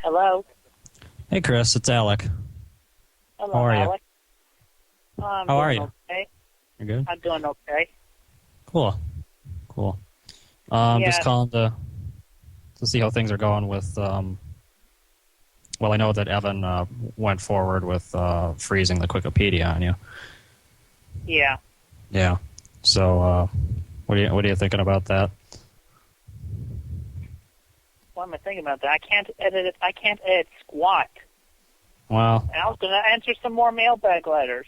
Hello. Hey, Chris, it's Alec. Hello, How are you? Alec. I'm How are doing you? okay. You're good? I'm doing okay. Cool. Just Yeah, calling to see how things are going with, well, I know that Evan went forward with freezing the Wikipedia on you. yeah. Yeah. So, what are you thinking about that? What am I thinking about that? I can't edit it. I can't edit squat. Well, And I was going to answer some more mailbag letters.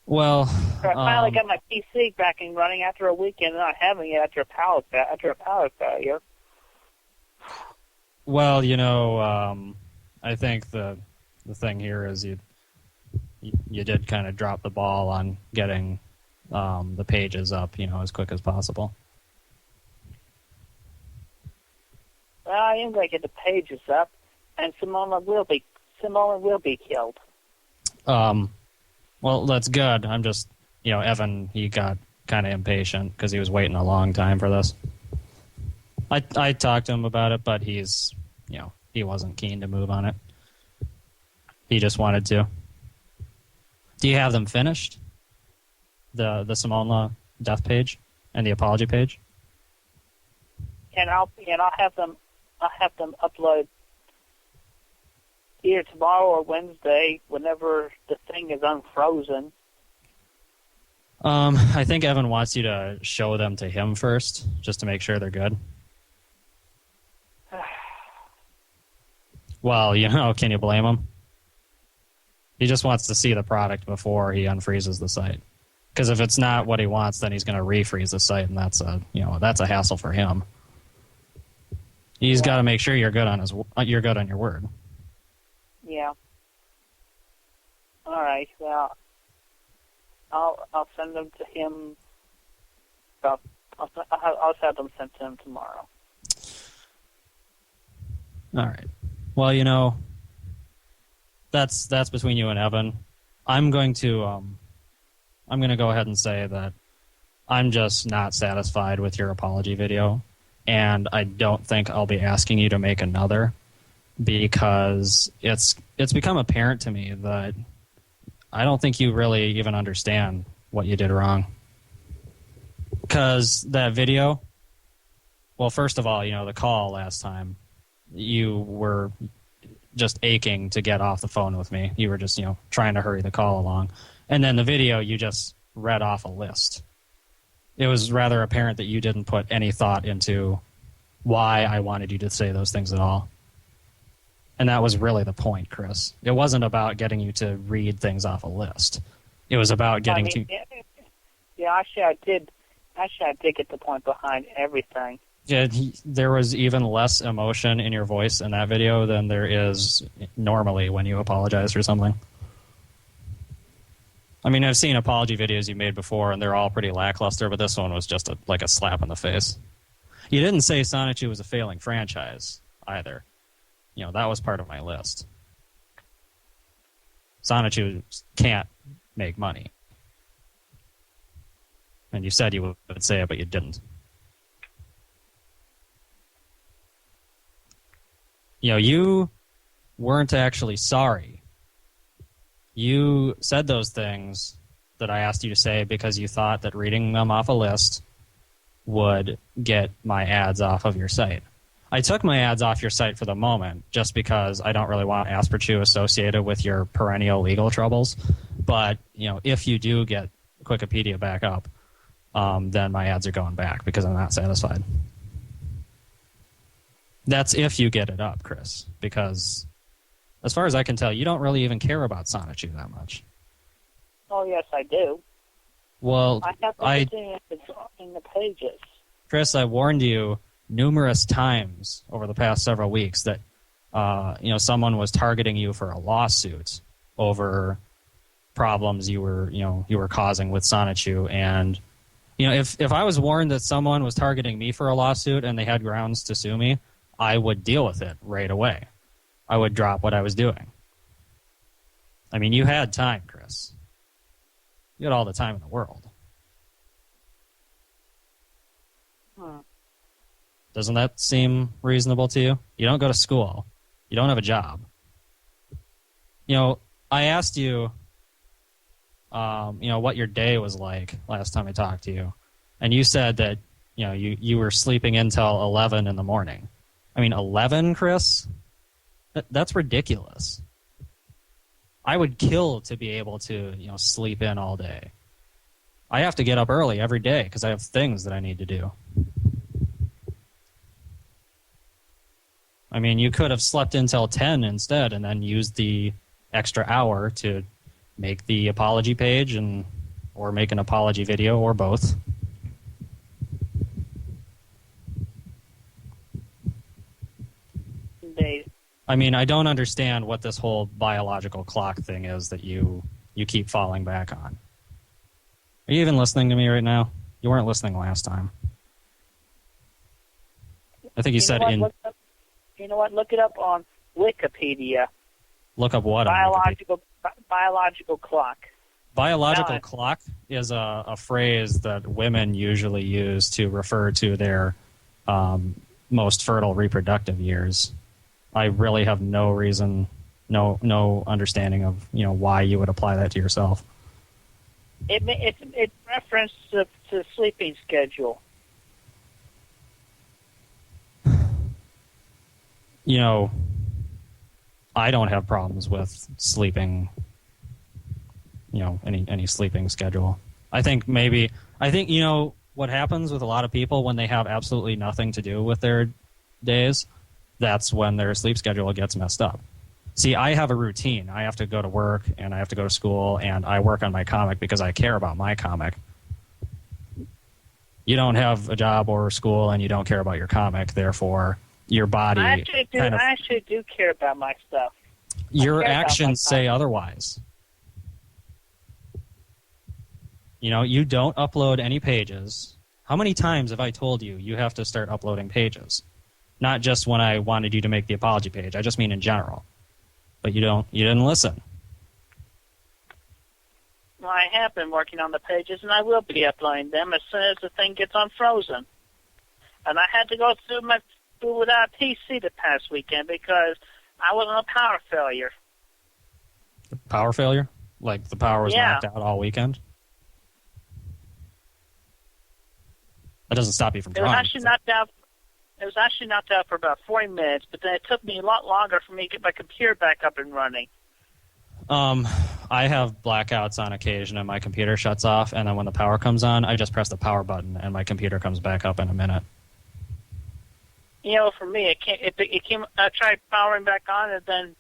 well, So I finally got my PC back and running after a weekend not having it after a power failure. well, I think the thing here is you did kind of drop the ball on getting the pages up, as quick as possible. Well, I am going to get the pages up, and Simona will be killed. Well, that's good. I'm just, Evan, he got kind of impatient because he was waiting a long time for this. I talked to him about it, but he's, he wasn't keen to move on it. He just wanted to. Do you have them finished? The Simone Law death page and the apology page? And I'll have them upload either tomorrow or Wednesday, whenever the thing is unfrozen. I think Evan wants you to show them to him first, just to make sure they're good. Well, can you blame him? He just wants to see the product before he unfreezes the site. Because if it's not what he wants, then he's going to refreeze the site, and that's a hassle for him. He's got to make sure you're good on your word. Yeah. All right. Well, I'll send them to him. I'll have them sent to him tomorrow. All right. Well, that's between you and Evan. I'm going to go ahead and say that I'm just not satisfied with your apology video, and I don't think I'll be asking you to make another, because it's become apparent to me that I don't think you really even understand what you did wrong. Because that video, well, first of all, the call last time, you were just aching to get off the phone with me. You were just, trying to hurry the call along. And then the video, you just read off a list. It was rather apparent that you didn't put any thought into why I wanted you to say those things at all. And that was really the point, Chris. It wasn't about getting you to read things off a list. It was about getting to... Yeah, actually I did get the point behind everything. Yeah, there was even less emotion in your voice in that video than there is normally when you apologize for something. I mean, I've seen apology videos you made before, and they're all pretty lackluster, but this one was just like a slap in the face. You didn't say Sonichu was a failing franchise, either. That was part of my list. Sonichu can't make money. And you said you would say it, but you didn't. You weren't actually sorry. You said those things that I asked you to say because you thought that reading them off a list would get my ads off of your site. I took my ads off your site for the moment just because I don't really want Asperchu associated with your perennial legal troubles. But, if you do get Wikipedia back up, then my ads are going back because I'm not satisfied. That's if you get it up, Chris, because as far as I can tell, you don't really even care about Sonichu that much. Oh, yes, I do. Well, I have everything in the pages. Chris, I warned you numerous times over the past several weeks that someone was targeting you for a lawsuit over problems you were causing with Sonichu. And if I was warned that someone was targeting me for a lawsuit and they had grounds to sue me, I would deal with it right away. I would drop what I was doing. I mean, you had time, Chris. You had all the time in the world. Doesn't that seem reasonable to you? You don't go to school. You don't have a job. I asked you, what your day was like last time I talked to you. And you said that, you were sleeping until 11 in the morning. I mean, 11, Chris? That's ridiculous. I would kill to be able to, sleep in all day. I have to get up early every day because I have things that I need to do. I mean, you could have slept until 10 instead and then used the extra hour to make the apology page or make an apology video or both. I mean, I don't understand what this whole biological clock thing is that you keep falling back on. Are you even listening to me right now? You weren't listening last time. I think you said in... You know what? Look it up on Wikipedia. Look up what? Biological clock. Biological clock is a phrase that women usually use to refer to their most fertile reproductive years. I really have no reason, no understanding of why you would apply that to yourself. It's reference to sleeping schedule. I don't have problems with sleeping. Any sleeping schedule. I think what happens with a lot of people when they have absolutely nothing to do with their days. That's when their sleep schedule gets messed up. See, I have a routine. I have to go to work, and I have to go to school, and I work on my comic because I care about my comic. You don't have a job or school, and you don't care about your comic. Therefore, your body... I actually do care about my stuff. Your actions say otherwise. You don't upload any pages. How many times have I told you you have to start uploading pages? Not just when I wanted you to make the apology page. I just mean in general. But you didn't listen. Well, I have been working on the pages, and I will be uploading them as soon as the thing gets unfrozen. And I had to go through without a PC the past weekend because I was in a power failure. Power failure? Like the power was knocked out all weekend? That doesn't stop you from trying. It was actually knocked out for about 40 minutes, but then it took me a lot longer for me to get my computer back up and running. I have blackouts on occasion, and my computer shuts off, and then when the power comes on, I just press the power button, and my computer comes back up in a minute. For me, it came. I tried powering back on, and then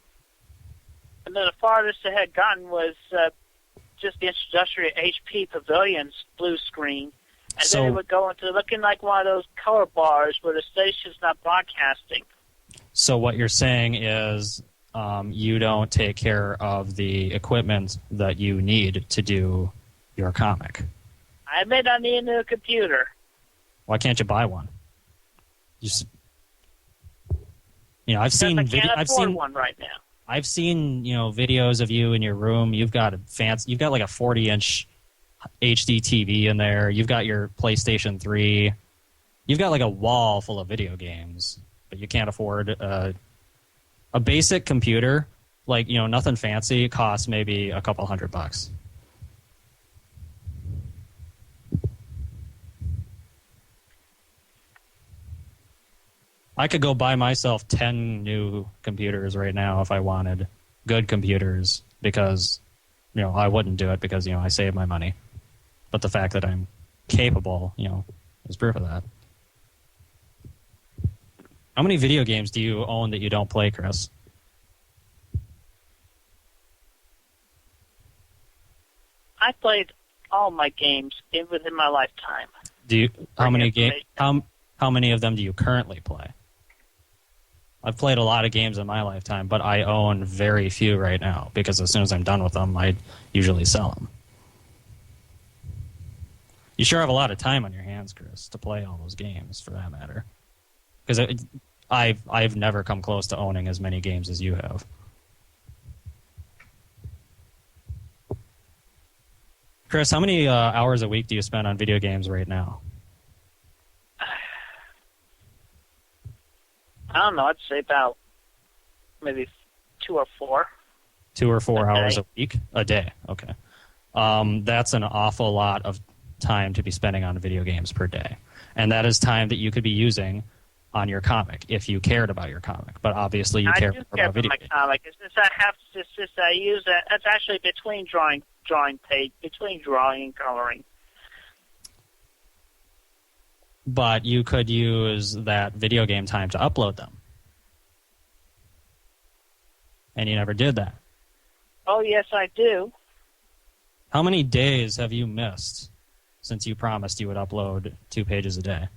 the farthest it had gotten was just the introductory HP Pavilion's blue screen. And then it would go into looking like one of those color bars where the station's not broadcasting. So what you're saying is you don't take care of the equipment that you need to do your comic. I admit I need a new computer. Why can't you buy one? I've seen one right now. I've seen videos of you in your room. You've got like a 40-inch HD TV in there. You've got your PlayStation 3. You've got like a wall full of video games, but you can't afford a basic computer. Like, nothing fancy. Costs maybe a couple $100. I could go buy myself 10 new computers right now if I wanted good computers because, I wouldn't do it because, I save my money. But the fact that I'm capable, is proof of that. How many video games do you own that you don't play, Chris? I played all my games within my lifetime. How many of them do you currently play? I've played a lot of games in my lifetime, but I own very few right now because as soon as I'm done with them, I usually sell them. You sure have a lot of time on your hands, Chris, to play all those games, for that matter. Because I've never come close to owning as many games as you have. Chris, how many hours a week do you spend on video games right now? I don't know. I'd say about maybe 2 or 4. 2 or 4 hours day. a week? A day, okay. That's an awful lot of time to be spending on video games per day. And that is time that you could be using on your comic if you cared about your comic. But obviously you care I do more care about for video my games. comic. It's just I use that. That's actually between drawing page, between drawing and coloring. But you could use that video game time to upload them. And you never did that. Oh, yes, I do. How many days have you missed since you promised you would upload 2 pages a day?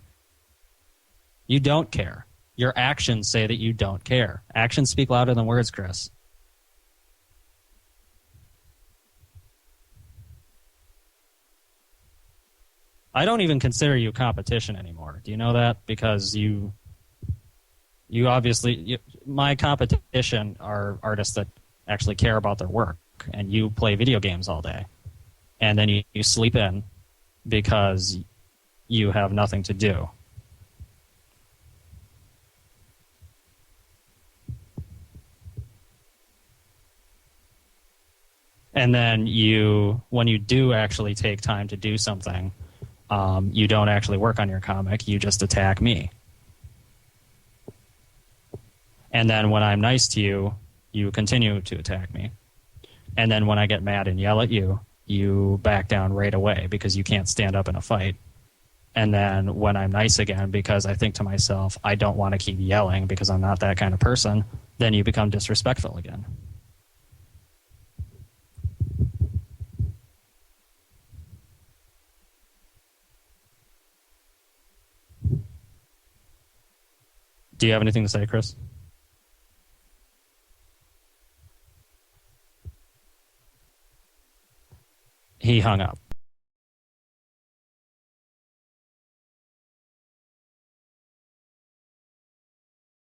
You don't care. Your actions say that you don't care. Actions speak louder than words, Chris. I don't even consider you competition anymore. Do you know that? Because you obviously... my competition are artists that actually care about their work, and you play video games all day. And then you sleep in because you have nothing to do. And then when you do actually take time to do something, you don't actually work on your comic, you just attack me. And then when I'm nice to you, you continue to attack me. And then when I get mad and yell at you, you back down right away because you can't stand up in a fight. And then when I'm nice again, because I think to myself, I don't want to keep yelling because I'm not that kind of person, then you become disrespectful again. Do you have anything to say, Chris? He hung up.